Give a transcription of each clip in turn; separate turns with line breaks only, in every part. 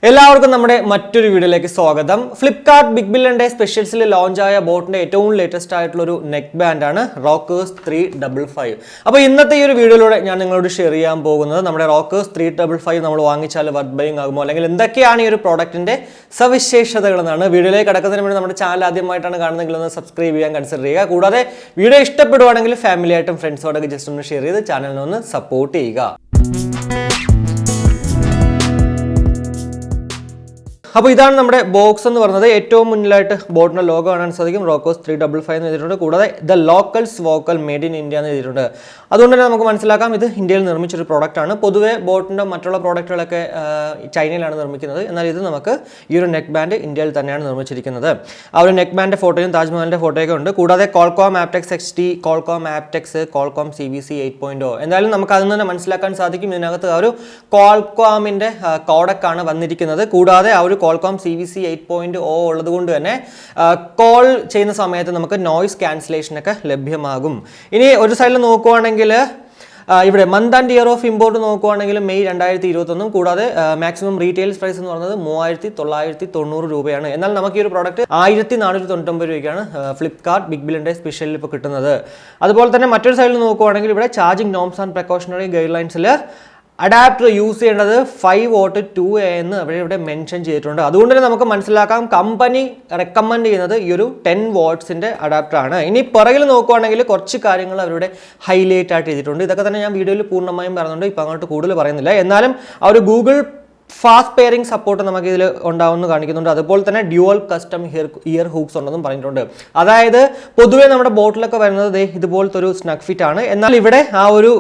എല്ലാവർക്കും നമ്മുടെ മറ്റൊരു വീഡിയോയിലേക്ക് സ്വാഗതം. ഫ്ലിപ്കാർട്ട് ബിഗ് ബില്യൺ ഡേ സ്പെഷ്യൽസിൽ ലോഞ്ച് ആയ ബോട്ടിന്റെ ഏറ്റവും ലേറ്റസ്റ്റ് ആയിട്ടുള്ള ഒരു നെക്ക് ബാൻഡ് ആണ് റോക്കേഴ്സ് 355. അപ്പോൾ ഇന്നത്തെ ഈ ഒരു വീഡിയോയിലൂടെ ഞാൻ നിങ്ങളോട് ഷെയർ ചെയ്യാൻ പോകുന്നത് നമ്മുടെ റോക്കേഴ്സ് 355 നമ്മൾ വാങ്ങിച്ചാൽ വർത്ത് ബൈയിങ് ആകുമോ, അല്ലെങ്കിൽ എന്തൊക്കെയാണ് ഈ ഒരു പ്രോഡക്റ്റിന്റെ സവിശേഷതകൾ എന്നാണ്. വീഡിയോയിലേക്ക് കടക്കുന്നതിന് വേണ്ടി നമ്മുടെ ചാനൽ ആദ്യമായിട്ടാണ് കാണുന്നതെങ്കിൽ ഒന്ന് സബ്സ്ക്രൈബ് ചെയ്യാൻ കൺസിഡർ ചെയ്യുക. കൂടാതെ വീഡിയോ ഇഷ്ടപ്പെടുവാണെങ്കിൽ ഫാമിലി ആയിട്ടും ഫ്രണ്ട്സോടൊക്കെ ജസ്റ്റ് ഒന്ന് ഷെയർ ചെയ്ത് ചാനലിനെ ഒന്ന് സപ്പോർട്ട് ചെയ്യുക. അപ്പോൾ ഇതാണ് നമ്മുടെ ബോക്സ് എന്ന് പറയുന്നത്. ഏറ്റവും മുന്നിലായിട്ട് ബോട്ടിന്റെ ലോഗോ കാണാൻ സാധിക്കും. റോക്കേഴ്സ് 355 എന്ന് എഴുതിയിട്ടുണ്ട്. കൂടാതെ the locals vocal made in India എന്ന് എഴുതിയിട്ടുണ്ട്. അതുകൊണ്ട് തന്നെ നമുക്ക് മനസ്സിലാക്കാം ഇത് ഇന്ത്യയിൽ നിർമ്മിച്ചൊരു പ്രോഡക്റ്റ് ആണ്. പൊതുവെ ബോട്ടിന്റെ മറ്റുള്ള പ്രോഡക്റ്റുകളൊക്കെ ചൈനയിലാണ് നിർമ്മിക്കുന്നത്. എന്നാൽ ഇത് നമുക്ക് ഈ ഒരു നെക്ക് ബാൻഡ് ഇന്ത്യയിൽ തന്നെയാണ് നിർമ്മിച്ചിരിക്കുന്നത്. ആ ഒരു നെക്ക് ബാൻഡ് ഫോട്ടോയും താജ്മഹലിന്റെ ഫോട്ടോയൊക്കെ ഉണ്ട്. കൂടാതെ Qualcomm aptX XT, Qualcomm aptX, Qualcomm CVC 8.0. എന്തായാലും നമുക്ക് അതിൽ നിന്ന് മനസ്സിലാക്കാൻ സാധിക്കും ഇതിനകത്ത് ആ ഒരു കോൾകോമിന്റെ കോഡക്കാണ് വന്നിരിക്കുന്നത്. കൂടാതെ ആ ഒരു കോൾകോം CVC 8.0 ഉള്ളത് കൊണ്ട് തന്നെ കോൾ ചെയ്യുന്ന സമയത്ത് നമുക്ക് നോയ്സ് ക്യാൻസലേഷൻ ഒക്കെ ലഭ്യമാകും. ഇനി ഒരു സൈഡിൽ നോക്കുവാണെങ്കിൽ ഇവിടെ month and year of import നോക്കുവാണെങ്കിൽ മെയ് 2021. കൂടാതെ മാക്സിമം റീറ്റെയിൽ പ്രൈസ് എന്ന് പറയുന്നത് 3990 രൂപയാണ്. എന്നാൽ നമുക്ക് ഈ ഒരു പ്രോഡക്റ്റ് 1499 രൂപയ്ക്കാണ് ഫ്ലിപ്കാർട്ട് ബിഗ് ബില്യൺ ഡേ സ്പെഷ്യലിൽ ഇപ്പോൾ കിട്ടുന്നത്. അതുപോലെ തന്നെ മറ്റൊരു സൈഡിൽ നോക്കുവാണെങ്കിൽ ഇവിടെ charging norms and precautionary guide ലൈൻസിൽ അഡാപ്റ്റർ യൂസ് ചെയ്യേണ്ടത് 5 watt 2A എന്ന് ഇവിടെ മെൻഷൻ ചെയ്തിട്ടുണ്ട്. അതുകൊണ്ട് തന്നെ നമുക്ക് മനസ്സിലാക്കാം കമ്പനി റെക്കമെൻഡ് ചെയ്യുന്നത് ഈ ഒരു 10 wattsന്റെ അഡാപ്റ്റർ ആണ്. ഇനി പിറകിൽ നോക്കുവാണെങ്കിൽ കുറച്ച് കാര്യങ്ങൾ അവരുടെ ഹൈലൈറ്റ് ആയിട്ട് ചെയ്തിട്ടുണ്ട്. ഇതൊക്കെ തന്നെ ഞാൻ വീഡിയോയിൽ പൂർണ്ണമായും പറയുന്നുണ്ട്, ഇപ്പം അങ്ങോട്ട് കൂടുതൽ പറയുന്നില്ല. എന്നാലും ആ ഒരു ഗൂഗിൾ ഫാസ്റ്റ് പെയറിംഗ് സപ്പോർട്ട് നമുക്ക് ഇതിൽ ഉണ്ടാവുമെന്ന് കാണിക്കുന്നുണ്ട്. അതുപോലെ തന്നെ ഡ്യുവൽ കസ്റ്റം ഇയർ ഹൂക്സ് ഉണ്ടെന്നും പറഞ്ഞിട്ടുണ്ട്. അതായത് പൊതുവേ നമ്മുടെ ബോട്ടിലൊക്കെ വരുന്നത് ഇതുപോലത്തെ ഒരു സ്നഗ് ഫിറ്റ് ആണ്. എന്നാൽ ഇവിടെ ആ ഒരു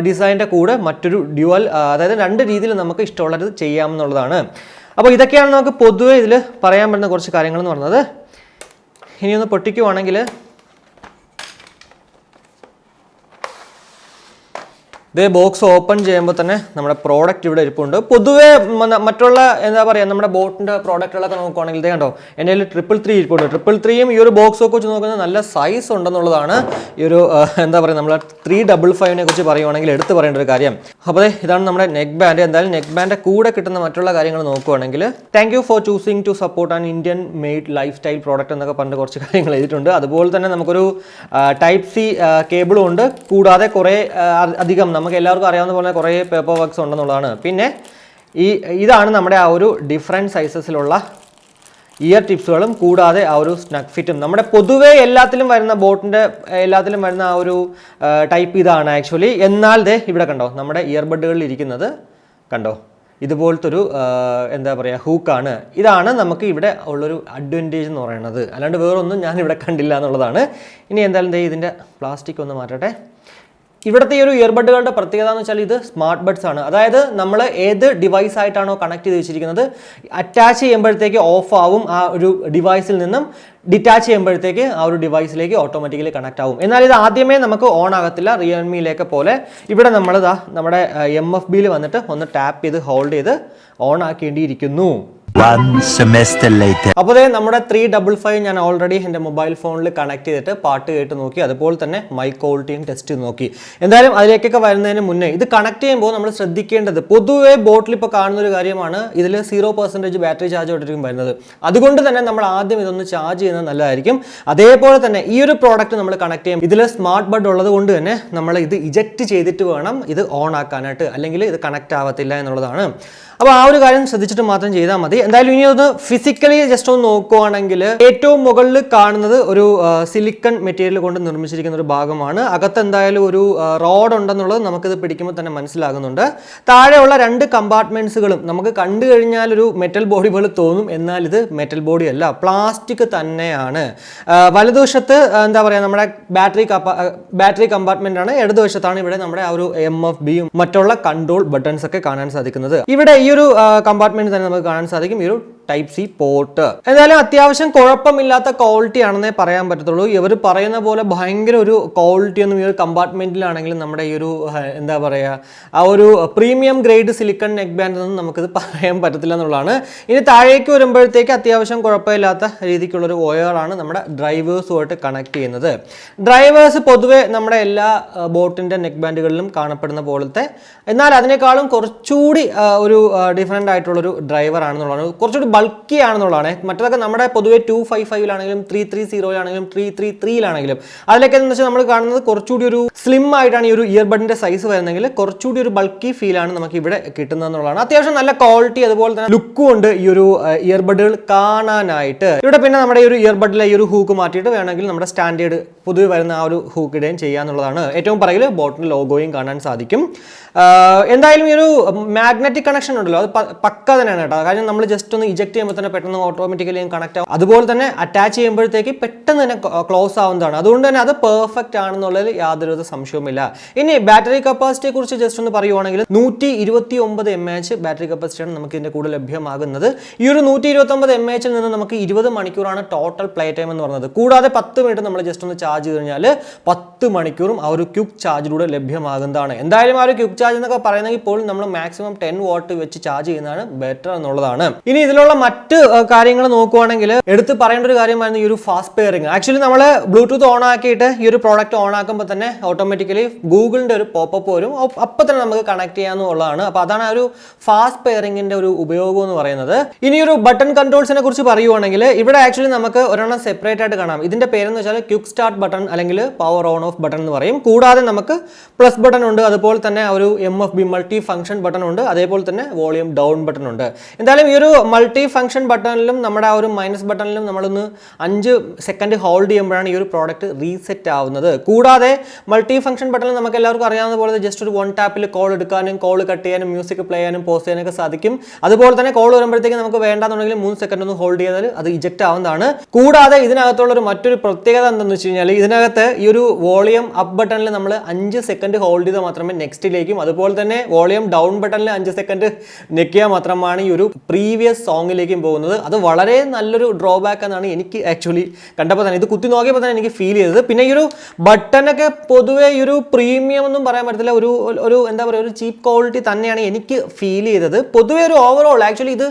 ഡിസൈനിന്റെ കൂടെ മറ്റൊരു ഡ്യുവൽ, അതായത് രണ്ട് രീതിയിൽ നമുക്ക് ഇഷ്ടമുള്ളത് ചെയ്യാമെന്നുള്ളതാണ്. അപ്പോൾ ഇതൊക്കെയാണ് നമുക്ക് പൊതുവേ ഇതിൽ പറയാൻ പറ്റുന്ന കുറച്ച് കാര്യങ്ങൾ എന്ന് പറയുന്നത്. ഇനിയൊന്ന് പൊട്ടിക്കുവാണെങ്കിൽ ഇതേ ബോക്സ് ഓപ്പൺ ചെയ്യുമ്പോൾ തന്നെ നമ്മുടെ പ്രോഡക്റ്റ് ഇവിടെ ഇരിപ്പുണ്ട്. പൊതുവേ മറ്റുള്ള എന്താ പറയുക നമ്മുടെ ബോട്ടിൻ്റെ പ്രോഡക്റ്റുകളൊക്കെ നോക്കുവാണെങ്കിൽ ഇതേ കണ്ടോ, എൻ്റെ കയ്യിൽ 333 ഇരിപ്പുണ്ട്. 333യും ഈ ഒരു ബോക്സ് ഒക്കെ വെച്ച് നോക്കുന്നത് നല്ല സൈസ് ഉണ്ടെന്നുള്ളതാണ് ഈ ഒരു എന്താ പറയുക നമ്മൾ 355നെ കുറിച്ച് പറയുവാണെങ്കിൽ എടുത്ത് പറയേണ്ട ഒരു കാര്യം. അപ്പോൾ ഇതാണ് നമ്മുടെ നെക്ക് ബാൻഡ്. എന്തായാലും നെക്ക് ബാൻഡ് കൂടെ കിട്ടുന്ന മറ്റുള്ള കാര്യങ്ങൾ നോക്കുവാണെങ്കിൽ thank you for choosing to support an Indian made lifestyle product എന്നൊക്കെ പറഞ്ഞ് കുറച്ച് കാര്യങ്ങൾ എഴുതിയിട്ടുണ്ട്. അതുപോലെ തന്നെ നമുക്കൊരു ടൈപ്പ് C കേബിളും ഉണ്ട്. കൂടാതെ കുറേ അധികം നമുക്ക് എല്ലാവർക്കും അറിയാവുന്ന പോലെ കുറേ പേപ്പർ വർക്ക്സ് ഉണ്ടെന്നുള്ളതാണ്. പിന്നെ ഇതാണ് നമ്മുടെ ആ ഒരു ഡിഫറെൻറ്റ് സൈസസിലുള്ള ഇയർ ടിപ്സുകളും കൂടാതെ ആ ഒരു സ്നഗ് ഫിറ്റും. നമ്മുടെ പൊതുവേ എല്ലാത്തിലും വരുന്ന ബോട്ടിൻ്റെ എല്ലാത്തിലും വരുന്ന ആ ഒരു ടൈപ്പ് ഇതാണ് ആക്ച്വലി. എന്നാൽ ഇവിടെ കണ്ടോ നമ്മുടെ ഇയർബഡുകളിൽ ഇരിക്കുന്നത് കണ്ടോ, ഇതുപോലത്തെ ഒരു എന്താ പറയുക ഹൂക്കാണ്. ഇതാണ് നമുക്ക് ഇവിടെ ഉള്ളൊരു അഡ്വാൻറ്റേജ് എന്ന് പറയുന്നത്. അല്ലാണ്ട് വേറൊന്നും ഞാൻ ഇവിടെ കണ്ടില്ല എന്നുള്ളതാണ്. ഇനി എന്തായാലും ഇതിൻ്റെ പ്ലാസ്റ്റിക് ഒന്ന് മാറ്റട്ടെ. ഇവിടുത്തെ ഈ ഒരു ഇയർബഡുകളുടെ പ്രത്യേകത എന്ന് വെച്ചാൽ ഇത് സ്മാർട്ട് ബഡ്സ് ആണ്. അതായത് നമ്മൾ ഏത് ഡിവൈസ് ആയിട്ടാണോ കണക്ട് ചെയ്ത് വെച്ചിരിക്കുന്നത് അറ്റാച്ച് ചെയ്യുമ്പോഴത്തേക്ക് ഓഫ് ആവും, ആ ഒരു ഡിവൈസിൽ നിന്നും ഡിറ്റാച്ച് ചെയ്യുമ്പോഴത്തേക്ക് ആ ഒരു ഡിവൈസിലേക്ക് ഓട്ടോമാറ്റിക്കലി കണക്ട് ആവും. എന്നാൽ ഇത് ആദ്യമേ നമുക്ക് ഓൺ ആകത്തില്ല. റിയൽമിയിലേക്ക് പോലെ ഇവിടെ നമ്മൾ നമ്മുടെ MFBയിൽ വന്നിട്ട് ഒന്ന് ടാപ്പ് ചെയ്ത് ഹോൾഡ് ചെയ്ത് ഓൺ ആക്കേണ്ടിയിരിക്കുന്നു. അപ്പോൾ നമ്മുടെ 355 ഞാൻ ഓൾറെഡി എൻ്റെ മൊബൈൽ ഫോണിൽ കണക്ട് ചെയ്തിട്ട് പാട്ട് കേട്ട് നോക്കി. അതുപോലെ തന്നെ മൈക്ക് ക്വാളിറ്റിയും ടെസ്റ്റ് ചെയ്ത് നോക്കി. എന്തായാലും അതിലേക്കൊക്കെ വരുന്നതിന് മുന്നേ ഇത് കണക്ട് ചെയ്യുമ്പോൾ നമ്മൾ ശ്രദ്ധിക്കേണ്ടത് പൊതുവേ ബോട്ടിൽ ഇപ്പോൾ കാണുന്ന ഒരു കാര്യമാണ്, ഇതിൽ 0% ബാറ്ററി ചാർജ് ആയിട്ടായിരിക്കും വരുന്നത്. അതുകൊണ്ട് തന്നെ നമ്മൾ ആദ്യം ഇതൊന്ന് ചാർജ് ചെയ്യുന്നത് നല്ലതായിരിക്കും. അതേപോലെ തന്നെ ഈ ഒരു പ്രോഡക്റ്റ് നമ്മൾ കണക്ട് ചെയ്യും, ഇതിൽ സ്മാർട്ട് ബഡ് ഉള്ളത് കൊണ്ട് തന്നെ നമ്മൾ ഇത് ഇജക്റ്റ് ചെയ്തിട്ട് വേണം ഇത് ഓൺ ആക്കാനായിട്ട്, അല്ലെങ്കിൽ ഇത് കണക്ട് ആവത്തില്ല എന്നുള്ളതാണ്. അപ്പോൾ ആ ഒരു കാര്യം ശ്രദ്ധിച്ചിട്ട് മാത്രം ചെയ്താൽ മതി. എന്തായാലും ഇനി ഒന്ന് ഫിസിക്കലി ജസ്റ്റ് ഒന്ന് നോക്കുവാണെങ്കിൽ ഏറ്റവും മുകളിൽ കാണുന്നത് ഒരു സിലിക്കൺ മെറ്റീരിയൽ കൊണ്ട് നിർമ്മിച്ചിരിക്കുന്ന ഒരു ഭാഗമാണ്. അകത്ത് എന്തായാലും ഒരു റോഡ് ഉണ്ടെന്നുള്ളത് നമുക്കിത് പിടിക്കുമ്പോൾ തന്നെ മനസ്സിലാകുന്നുണ്ട്. താഴെയുള്ള 2 കമ്പാർട്ട്മെന്റ്സുകളും നമുക്ക് കണ്ടു കഴിഞ്ഞാൽ ഒരു മെറ്റൽ ബോഡി പോലെ തോന്നും. എന്നാൽ ഇത് മെറ്റൽ ബോഡി അല്ല, പ്ലാസ്റ്റിക് തന്നെയാണ്. വലതുവശത്ത് എന്താ പറയുക നമ്മുടെ ബാറ്ററി കമ്പാർട്ട്മെന്റ് ആണ്. ഇടതുവശത്താണ് ഇവിടെ നമ്മുടെ ആ ഒരു MFBയും മറ്റുള്ള കൺട്രോൾ ബട്ടൺസ് ഒക്കെ കാണാൻ സാധിക്കുന്നത്. ഇവിടെ ഈ ഒരു കമ്പാർട്ട്മെന്റ് തന്നെ നമുക്ക് കാണാൻ സാധിക്കും ഈ ഒരു ടൈപ്പ് സി പോർട്ട്. എന്തായാലും അത്യാവശ്യം കുഴപ്പമില്ലാത്ത ക്വാളിറ്റി ആണെന്നേ പറയാൻ പറ്റത്തുള്ളൂ. ഇവർ പറയുന്ന പോലെ ഭയങ്കര ഒരു ക്വാളിറ്റി ഒന്നും ഈ ഒരു കമ്പാർട്ട്മെന്റിലാണെങ്കിലും നമ്മുടെ ഈ ഒരു എന്താ പറയുക ആ ഒരു premium grade silicone neckband ഒന്നും നമുക്കിത് പറയാൻ പറ്റത്തില്ല എന്നുള്ളതാണ്. ഇനി താഴേക്ക് വരുമ്പോഴത്തേക്ക് അത്യാവശ്യം കുഴപ്പമില്ലാത്ത രീതിക്കുള്ളൊരു വയറാണ് നമ്മുടെ ഡ്രൈവേഴ്സുമായിട്ട് കണക്ട് ചെയ്യുന്നത്. ഡ്രൈവേഴ്സ് പൊതുവെ നമ്മുടെ എല്ലാ ബോട്ടിൻ്റെ നെക്ക് ബാൻഡുകളിലും കാണപ്പെടുന്ന പോലത്തെ, എന്നാൽ അതിനേക്കാളും കുറച്ചുകൂടി ഒരു ഡിഫറെൻ്റ് ആയിട്ടുള്ളൊരു ഡ്രൈവർ ആണെന്നുള്ളതാണ്. കുറച്ചുകൂടി ബൾക്കി ആണെന്നുള്ളതാണ്. മറ്റതൊക്കെ നമ്മുടെ പൊതുവെ 255-ലാണെങ്കിലും 330-ലാണെങ്കിലും 333-ലാണെങ്കിലും അതിലൊക്കെ എന്ന് വെച്ചാൽ നമ്മൾ കാണുന്നത് കുറച്ചുകൂടി ഒരു സ്ലിം ആയിട്ടാണ് ഈ ഒരു ഇയർബഡിന്റെ സൈസ് വരുന്നെങ്കിൽ കുറച്ചുകൂടി ഒരു ബൾക്കി ഫീലാണ് നമുക്ക് ഇവിടെ കിട്ടുന്നതെന്നുള്ളതാണ്. അത്യാവശ്യം നല്ല ക്വാളിറ്റി അതുപോലെ തന്നെ ലുക്കും ഉണ്ട് ഈ ഒരു ഇയർബഡുകൾ കാണാനായിട്ട്. ഇവിടെ പിന്നെ നമ്മുടെ ഈ ഒരു ഇയർബഡിലെ ഈ ഒരു ഹൂക്ക് മാറ്റിയിട്ട് വേണമെങ്കിൽ നമ്മുടെ സ്റ്റാൻഡേർഡ് പൊതുവെ വരുന്ന ആ ഒരു ഹൂക്ക് ഇടുകയും ചെയ്യാന്നുള്ളതാണ്. ഏറ്റവും പറയിൽ ബോട്ടിന്റെ ലോഗോയും കാണാൻ സാധിക്കും. എന്തായാലും ഈ ഒരു മാഗ്നറ്റിക് കണക്ഷൻ ഉണ്ടല്ലോ അത് പക്ക തന്നെയാണ് കേട്ടോ. കാരണം നമ്മൾ ജസ്റ്റ് ഒന്ന് ഇജക്ട് ചെയ്യുമ്പോൾ തന്നെ പെട്ടെന്ന് ഓട്ടോമാറ്റിക്കലി കണക്ട് ആവും. അതുപോലെ തന്നെ അറ്റാച്ച് ചെയ്യുമ്പോഴത്തേക്ക് പെട്ടെന്ന് തന്നെ ക്ലോസ് ആവുന്നതാണ്. അതുകൊണ്ട് തന്നെ അത് പെർഫെക്റ്റ് ആണെന്നുള്ളതിൽ യാതൊരു സംശയവുമില്ല. ഇനി ബാറ്ററി കപ്പാസിറ്റിയെ കുറിച്ച് ജസ്റ്റ് ഒന്ന് പറയുവാണെങ്കിൽ 129 mAh ബാറ്ററി കപ്പാസിറ്റിയാണ് നമുക്ക് ഇതിന്റെ കൂടെ ലഭ്യമാകുന്നത്. ഈ ഒരു 129 mAh നിന്ന് നമുക്ക് 20 മണിക്കൂറാണ് ടോട്ടൽ പ്ലേ ടൈം എന്ന് പറയുന്നത്. കൂടാതെ 10 മിനിറ്റ് നമ്മൾ ജസ്റ്റ് ഒന്ന് ചാർജ് ചെയ്ത് കഴിഞ്ഞാൽ 10 മണിക്കൂറും ആ ഒരു ക്വിക്ക് ചാർജിലൂടെ ലഭ്യമാകുന്നതാണ്. എന്തായാലും ആ ഒരു ക്വിക്ക് ചാർജ് എന്നൊക്കെ പറയുന്നെങ്കിൽ ഇപ്പോൾ നമ്മൾ മാക്സിമം 10 വാട്ട് വെച്ച് ചാർജ് ചെയ്യുന്നതാണ് ബെറ്റർ എന്നുള്ളതാണ്. ഇനി ഇതിലുള്ള മറ്റ് കാര്യങ്ങൾ നോക്കുവാണെങ്കിൽ എടുത്ത് പറയേണ്ട ഒരു കാര്യമായിരുന്നു ഈ ഒരു ഫാസ്റ്റ് പെയറിംഗ്. ആക്ച്വലി നമ്മൾ ബ്ലൂടൂത്ത് ഓൺ ആക്കിയിട്ട് ഈ ഒരു പ്രോഡക്റ്റ് ഓൺ ആക്കുമ്പോൾ തന്നെ ഓട്ടോമാറ്റിക്കലി ഗൂഗിളിന്റെ ഒരു പോപ്പപ്പ് വരും. അപ്പം തന്നെ നമുക്ക് കണക്ട് ചെയ്യാന്നുള്ളതാണ്. അപ്പോൾ അതാണ് ആ ഒരു ഫാസ്റ്റ് പെയറിംഗിന്റെ ഒരു ഉപയോഗം എന്ന് പറയുന്നത്. ഇനി ഒരു ബട്ടൺ കൺട്രോൾസിനെ കുറിച്ച് പറയുവാണെങ്കിൽ ഇവിടെ ആക്ച്വലി നമുക്ക് ഒരെണ്ണം സെപ്പറേറ്റ് ആയിട്ട് കാണാം. ഇതിന്റെ പേരെന്ന് വെച്ചാൽ ക്വിക്ക് സ്റ്റാർട്ട് ബട്ടൺ അല്ലെങ്കിൽ പവർ ഓൺ ഓഫ് ബട്ടൺ എന്ന് പറയും. കൂടാതെ നമുക്ക് പ്ലസ് ബട്ടൺ ഉണ്ട്, അതുപോലെ തന്നെ ഒരു MFB മൾട്ടി ഫംഗ്ഷൻ ബട്ടൺ ഉണ്ട്, അതേപോലെ തന്നെ വോളിയം ഡൗൺ ബട്ടൺ ഉണ്ട്. എന്തായാലും ഈ ഒരു മൾട്ടി ഫംഗ്ഷൻ ബട്ടണിലും നമ്മുടെ ആ ഒരു മൈനസ് ബട്ടണിലും നമ്മളൊന്ന് 5 സെക്കൻഡ് ഹോൾഡ് ചെയ്യുമ്പോഴാണ് ഈ ഒരു പ്രോഡക്റ്റ് റീസെറ്റ് ആവുന്നത്. കൂടാതെ മൾട്ടി ഫംഗ്ഷൻ ബട്ടണിൽ നമുക്ക് എല്ലാവർക്കും അറിയാവുന്ന പോലെ ജസ്റ്റ് ഒരു 1 ടാപ്പിൽ കോൾ എടുക്കാനും കോൾ കട്ട് ചെയ്യാനും മ്യൂസിക് പ്ലേ ചെയ്യാനും പോസ് ചെയ്യാനൊക്കെ സാധിക്കും. അതുപോലെ തന്നെ കോൾ വരുമ്പോഴത്തേക്ക് നമുക്ക് വേണ്ടാന്നുണ്ടെങ്കിൽ 3 സെക്കൻഡ് ഒന്ന് ഹോൾഡ് ചെയ്താൽ അത് ഇജക്ട് ആവുന്നതാണ്. കൂടാതെ ഇതിനകത്തുള്ള ഒരു മറ്റൊരു പ്രത്യേകത എന്താണെന്ന് വെച്ച് കഴിഞ്ഞാൽ ഇതിനകത്ത് ഈ ഒരു വോളിയം അപ്പ് ബട്ടണിൽ നമ്മൾ 5 സെക്കൻഡ് ഹോൾഡ് ചെയ്താൽ മാത്രമേ നെക്സ്റ്റിലേക്കും, അതുപോലെ തന്നെ വോളിയം ഡൗൺ ബട്ടണിൽ 5 സെക്കൻഡ് നെക്കിയാൽ മാത്രമാണ് ഈ ഒരു പ്രീവിയസ് സോങ്ങിലേക്കും പോകുന്നത്. അത് വളരെ നല്ലൊരു ഡ്രോബാക്ക് എന്നാണ് എനിക്ക് ആക്ച്വലി കണ്ടപ്പോൾ തന്നെ, ഇത് കുത്തി നോക്കിയപ്പോൾ തന്നെ എനിക്ക് ഫീൽ ചെയ്തത്. പിന്നെ ഈ ഒരു ബട്ടനൊക്കെ പൊതുവേ ഈ ഒരു പ്രീമിയം ഒന്നും പറയാൻ പറ്റത്തില്ല, ഒരു എന്താ പറയുക ഒരു ചീപ്പ് ക്വാളിറ്റി തന്നെയാണ് എനിക്ക് ഫീൽ ചെയ്തത്. പൊതുവേ ഒരു ഓവറോൾ ആക്ച്വലി ഇത്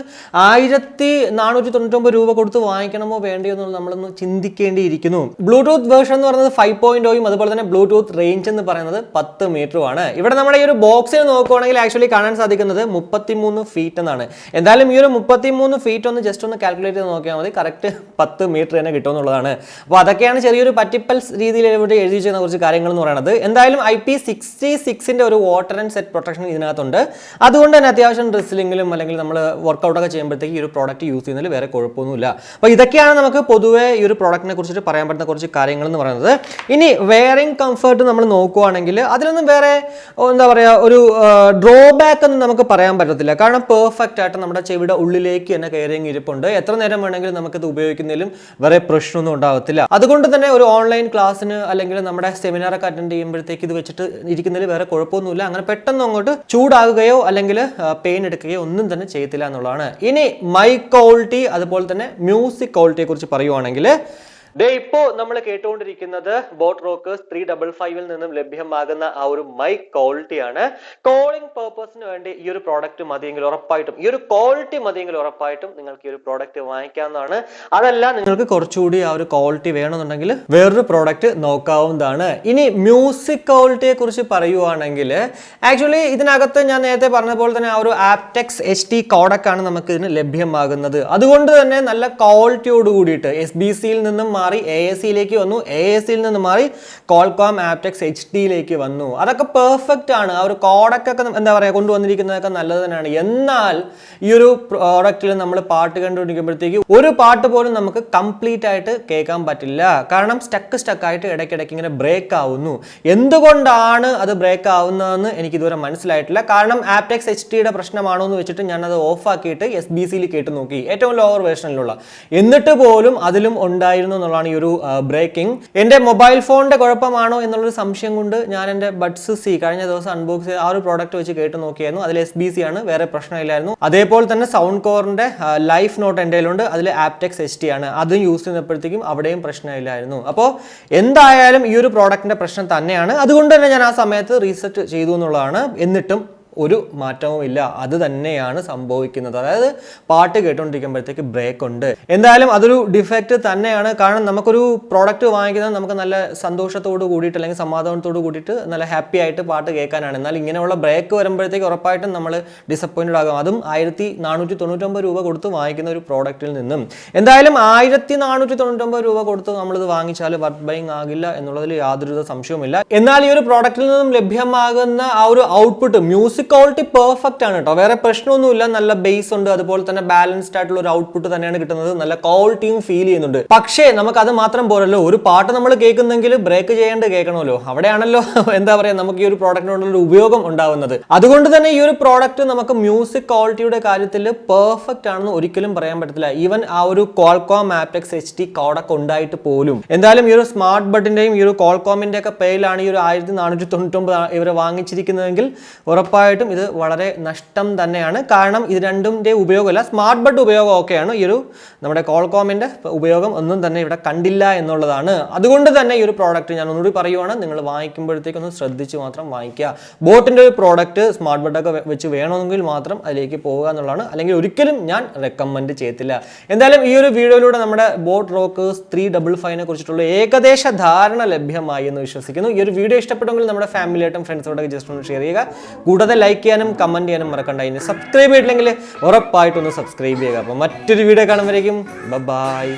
1499 രൂപ കൊടുത്ത് വാങ്ങിക്കണമോ വേണ്ടയോ എന്നുള്ളത് നമ്മളൊന്ന് ചിന്തിക്കേണ്ടിയിരിക്കുന്നു. ബ്ലൂടൂത്ത് വേർഷൻ എന്ന് പറയുന്നത് 5.0യും അതുപോലെ തന്നെ ബ്ലൂടൂത്ത് റേഞ്ച് എന്ന് പറയുന്നത് 10 മീറ്ററുമാണ്. ഇവിടെ നമ്മുടെ ഈ ഒരു ബോക്സിൽ നോക്കുവാണെങ്കിൽ ആക്ച്വലി കാണാൻ സാധിക്കുന്നത് 33 ഫീറ്റ് എന്നാണ്. എന്തായാലും ഈ ഒരു 33 ഫീറ്റ് ഒന്ന് ജസ്റ്റ് ഒന്ന് കാൽക്കുലേറ്റ് ചെയ്ത് നോക്കിയാൽ മതി, കറക്റ്റ് 10 മീറ്റർ തന്നെ കിട്ടുമെന്നുള്ളതാണ്. അപ്പോൾ അതൊക്കെയാണ് ചെറിയൊരു പറ്റിപ്പൽ രീതിയിൽ ഇവിടെ എഴുതി ചെയ്യുന്ന കുറച്ച് കാര്യങ്ങൾ എന്ന് പറയുന്നത്. എന്തായാലും IP66ന്റെ ഒരു വാട്ടർ ആൻഡ് സെറ്റ് പ്രൊട്ടക്ഷൻ ഇതിനകത്തുണ്ട്. അതുകൊണ്ട് തന്നെ അത്യാവശ്യം ഡ്രസ്സിലെങ്കിലും അല്ലെങ്കിൽ നമ്മൾ വർക്കൗട്ടൊക്കെ ചെയ്യുമ്പോഴത്തേക്ക് ഈ ഒരു പ്രോഡക്റ്റ് യൂസ് ചെയ്യുന്നതിൽ വേറെ കുഴപ്പമൊന്നുമില്ല. അപ്പോൾ ഇതൊക്കെയാണ് നമുക്ക് പൊതുവെ ഈ ഒരു പ്രോഡക്റ്റിനെ കുറിച്ചിട്ട് പറയാൻ പറ്റുന്ന കുറച്ച് കാര്യങ്ങൾ എന്ന് പറയുന്നത്. ഇനി വെയറിംഗ് കംഫർട്ട് നമ്മൾ നോക്കുവാണെങ്കിൽ അതിലൊന്നും വേറെ എന്താ പറയുക ഒരു ഡ്രോബാക്ക് ഒന്നും നമുക്ക് പറയാൻ പറ്റത്തില്ല. കാരണം പെർഫെക്റ്റ് ആയിട്ട് നമ്മുടെ ചെവിയുടെ ഉള്ളിലേക്ക് തന്നെ കയറിങ് ഇരിപ്പുണ്ട്. എത്ര നേരം വേണമെങ്കിലും നമുക്കിത് ഉപയോഗിക്കുന്നതിലും വേറെ പ്രശ്നമൊന്നും ഉണ്ടാകത്തില്ല. അതുകൊണ്ട് തന്നെ ഒരു ഓൺലൈൻ ക്ലാസ്സിന് അല്ലെങ്കിൽ നമ്മുടെ സെമിനാറൊക്കെ അറ്റൻഡ് ചെയ്യുമ്പോഴത്തേക്ക് ഇത് വെച്ചിട്ട് ഇരിക്കുന്നതിൽ വേറെ കുഴപ്പമൊന്നുമില്ല. അങ്ങനെ പെട്ടെന്ന് അങ്ങോട്ട് ചൂടാകുകയോ അല്ലെങ്കിൽ പെയിൻ എടുക്കുകയോ ഒന്നും തന്നെ ചെയ്യത്തില്ല എന്നുള്ളതാണ്. ഇനി മൈക്ക് ക്വാളിറ്റി അതുപോലെ തന്നെ മ്യൂസിക് ക്വാളിറ്റിയെ കുറിച്ച് പറയുവാണെങ്കിൽ ഇപ്പോൾ നമ്മൾ കേട്ടുകൊണ്ടിരിക്കുന്നത് ബോട്ട് റോക്കേഴ്സ് 355 നിന്നും ലഭ്യമാകുന്ന ആ ഒരു മൈക്ക് ക്വാളിറ്റിയാണ്. കോളിംഗ് പർപ്പസിന് വേണ്ടി ഈ ഒരു പ്രോഡക്റ്റ് മതിയെങ്കിൽ ഉറപ്പായിട്ടും ഈ ഒരു ക്വാളിറ്റി മതിയെങ്കിൽ ഉറപ്പായിട്ടും നിങ്ങൾക്ക് ഈ ഒരു പ്രോഡക്റ്റ് വാങ്ങിക്കാവുന്നതാണ്. അതല്ല നിങ്ങൾക്ക് കുറച്ചുകൂടി ആ ഒരു ക്വാളിറ്റി വേണമെന്നുണ്ടെങ്കിൽ വേറൊരു പ്രോഡക്റ്റ് നോക്കാവുന്നതാണ്. ഇനി മ്യൂസിക് ക്വാളിറ്റിയെ കുറിച്ച് പറയുവാണെങ്കിൽ ആക്ച്വലി ഇതിനകത്ത് ഞാൻ നേരത്തെ പറഞ്ഞ പോലെ തന്നെ ആ ഒരു ആപ്റ്റെക്സ് HD കോഡക്കാണ് നമുക്ക് ഇതിന് ലഭ്യമാകുന്നത്. അതുകൊണ്ട് തന്നെ നല്ല ക്വാളിറ്റിയോട് കൂടിയിട്ട് SBCയിൽ നിന്നും AAC-യിലേക്ക് വന്നു, AAC-യിൽ നിന്ന് മാറി കോൾകോം ആപ്റ്റെക്സ് HD-യിലേക്ക് വന്നു. അതൊക്കെ പെർഫെക്റ്റ് ആണ്. ആ ഒരു കോഡൊക്കെ എന്താ പറയുക കൊണ്ടുവന്നിരിക്കുന്നതൊക്കെ നല്ലത് തന്നെയാണ്. എന്നാൽ ഈ ഒരു പ്രോഡക്റ്റിൽ നമ്മൾ പാട്ട് കണ്ടുപിടിക്കുമ്പോഴത്തേക്ക് ഒരു പാട്ട് പോലും നമുക്ക് കംപ്ലീറ്റ് ആയിട്ട് കേൾക്കാൻ പറ്റില്ല. കാരണം സ്റ്റക്കായിട്ട് ഇടയ്ക്കിടയ്ക്ക് ഇങ്ങനെ ബ്രേക്ക് ആവുന്നു. എന്തുകൊണ്ടാണ് അത് ബ്രേക്ക് ആവുന്നതെന്ന് എനിക്ക് ഇതുവരെ മനസ്സിലായിട്ടില്ല. കാരണം ആപ്റ്റെക്സ് HD-യുടെ പ്രശ്നമാണോ എന്ന് വെച്ചിട്ട് ഞാനത് ഓഫ് ആക്കിയിട്ട് SBC-യിൽ കേട്ട് നോക്കി, ഏറ്റവും ലോവർ വേർഷനിലുള്ള, എന്നിട്ട് പോലും അതിലും ഉണ്ടായിരുന്നു എന്നുള്ള എന്നുള്ളതാണ് ഈ ഒരു ബ്രേക്കിംഗ്. എൻ്റെ മൊബൈൽ ഫോണിൻ്റെ കുഴപ്പമാണോ എന്നുള്ളൊരു സംശയം കൊണ്ട് ഞാൻ എൻ്റെ ബഡ്സ് സി കഴിഞ്ഞ ദിവസം അൺബോക്സ് ചെയ്ത് ആ ഒരു പ്രോഡക്റ്റ് വെച്ച് കേട്ട് നോക്കിയായിരുന്നു. അതിൽ SBC ആണ്, വേറെ പ്രശ്നമില്ലായിരുന്നു. അതേപോലെ തന്നെ സൗണ്ട് കോറിൻ്റെ ലൈഫ് നോട്ട് എൻ്റെ കയ്യിലുണ്ട്, അതിൽ ആപ്റ്റെക്സ് HT ആണ്. അതും യൂസ് ചെയ്യുന്നപ്പോഴത്തേക്കും അവിടെയും പ്രശ്നമില്ലായിരുന്നു. അപ്പോൾ എന്തായാലും ഈ ഒരു പ്രോഡക്റ്റിൻ്റെ പ്രശ്നം തന്നെയാണ്. അതുകൊണ്ട് തന്നെ ഞാൻ ആ സമയത്ത് റീസെറ്റ് ചെയ്തു എന്നുള്ളതാണ്. എന്നിട്ടും ഒരു മാറ്റവും ഇല്ല, അത് തന്നെയാണ് സംഭവിക്കുന്നത്. അതായത് പാട്ട് കേട്ടുകൊണ്ടിരിക്കുമ്പോഴത്തേക്ക് ബ്രേക്ക് ഉണ്ട്. എന്തായാലും അതൊരു ഡിഫക്റ്റ് തന്നെയാണ്. കാരണം നമുക്കൊരു പ്രോഡക്റ്റ് വാങ്ങിക്കുന്നത് നമുക്ക് നല്ല സന്തോഷത്തോട് കൂടിയിട്ട് അല്ലെങ്കിൽ സമാധാനത്തോട് കൂടിയിട്ട് നല്ല ഹാപ്പി ആയിട്ട് പാട്ട് കേൾക്കാനാണ്. എന്നാൽ ഇങ്ങനെയുള്ള ബ്രേക്ക് വരുമ്പോഴത്തേക്ക് ഉറപ്പായിട്ടും നമ്മൾ ഡിസപ്പോയിൻറ്റഡ് ആകും. അതും 1499 രൂപ കൊടുത്ത് വാങ്ങിക്കുന്ന ഒരു പ്രോഡക്റ്റിൽ നിന്നും. എന്തായാലും 1499 രൂപ കൊടുത്ത് നമ്മളിത് വാങ്ങിച്ചാൽ വർത്ത് ബൈങ് ആകില്ല എന്നുള്ളതിൽ യാതൊരു സംശയവുമില്ല. എന്നാൽ ഈ ഒരു പ്രോഡക്റ്റിൽ നിന്നും ലഭ്യമാകുന്ന ആ ഒരു ഔട്ട്പുട്ട്, മ്യൂസിക് ക്വാളിറ്റി പെർഫെക്റ്റ് ആണ് കേട്ടോ, വേറെ പ്രശ്നമൊന്നുമില്ല. നല്ല ബേസ് ഉണ്ട്, അതുപോലെ തന്നെ ബാലൻസ്ഡ് ആയിട്ടുള്ള ഒരു ഔട്ട്പുട്ട് തന്നെയാണ് കിട്ടുന്നത്. നല്ല ക്വാളിറ്റിയും ഫീൽ ചെയ്യുന്നുണ്ട്. പക്ഷേ നമുക്ക് അത് മാത്രം പോരല്ലോ, ഒരു പാട്ട് നമ്മൾ കേൾക്കുന്നെങ്കിൽ ബ്രേക്ക് ചെയ്യേണ്ട കേൾക്കണമല്ലോ. അവിടെയാണല്ലോ എന്താ പറയുക, നമുക്ക് ഈ ഒരു പ്രോഡക്റ്റിനോടുള്ള ഉപയോഗം ഉണ്ടാവുന്നത്. അതുകൊണ്ട് തന്നെ ഈ ഒരു പ്രോഡക്റ്റ് നമുക്ക് മ്യൂസിക് ക്വാളിറ്റിയുടെ കാര്യത്തിൽ പെർഫെക്റ്റ് ആണെന്ന് ഒരിക്കലും പറയാൻ പറ്റത്തില്ല. ഈവൻ ആ ഒരു ക്വാൾകോം ആപ്റ്റെക്സ് HT കോഡൊക്കെ ഉണ്ടായിട്ട് പോലും. എന്തായാലും ഈ ഒരു സ്മാർട്ട് ബഡിന്റെയും ഈ ഒരു ക്വാൾകോമിന്റെ ഒക്കെ പേരിലാണ് ഈ ഒരു 1499 ഇവർ വാങ്ങിച്ചിരിക്കുന്നതെങ്കിൽ ഉറപ്പായിട്ടും ഇത് വളരെ നഷ്ടം തന്നെയാണ്. കാരണം ഇത് രണ്ടിന്റെ ഉപയോഗമല്ല, സ്മാർട്ട് ബഡ് ഉപയോഗം ഒക്കെയാണ്, ഈ ഒരു നമ്മുടെ ക്വാൾകോമിന്റെ ഉപയോഗം ഒന്നും തന്നെ ഇവിടെ കണ്ടില്ല എന്നുള്ളതാണ്. അതുകൊണ്ട് തന്നെ ഈ ഒരു പ്രോഡക്റ്റ് ഞാൻ ഒന്നുകൂടി പറയുവാണ്, നിങ്ങൾ വാങ്ങിക്കുമ്പോഴത്തേക്ക് ഒന്ന് ശ്രദ്ധിച്ച് മാത്രം വാങ്ങിക്കുക. ബോട്ടിന്റെ ഒരു പ്രോഡക്റ്റ് സ്മാർട്ട് ബഡൊക്കെ വെച്ച് വേണമെങ്കിൽ മാത്രം അതിലേക്ക് പോകുക എന്നുള്ളതാണ്. അല്ലെങ്കിൽ ഒരിക്കലും ഞാൻ റെക്കമെൻഡ് ചെയ്യത്തില്ല. എന്തായാലും ഈ ഒരു വീഡിയോയിലൂടെ നമ്മുടെ ബോട്ട് റോക്കേഴ്സ് 355 കുറിച്ചിട്ടുള്ള ഏകദേശ ധാരണ ലഭ്യമായി എന്ന് വിശ്വസിക്കുന്നു. ഈ ഒരു വീഡിയോ ഇഷ്ടപ്പെട്ടെങ്കിൽ നമ്മുടെ ഫാമിലിയായിട്ടും ഫ്രണ്ട്സോടൊക്കെ ജസ്റ്റ് ഒന്ന് ഷെയർ ചെയ്യുക. കൂടാതെ ലൈക്ക് ചെയ്യാനും കമന്റ് ചെയ്യാനും മറക്കണ്ട. ഇനി സബ്സ്ക്രൈബ് ചെയ്തിട്ടില്ലെങ്കിൽ ഉറപ്പായിട്ടൊന്ന് സബ്സ്ക്രൈബ് ചെയ്യുക. അപ്പോൾ മറ്റൊരു വീഡിയോ കാണുമ്പോഴേക്കും ബൈ.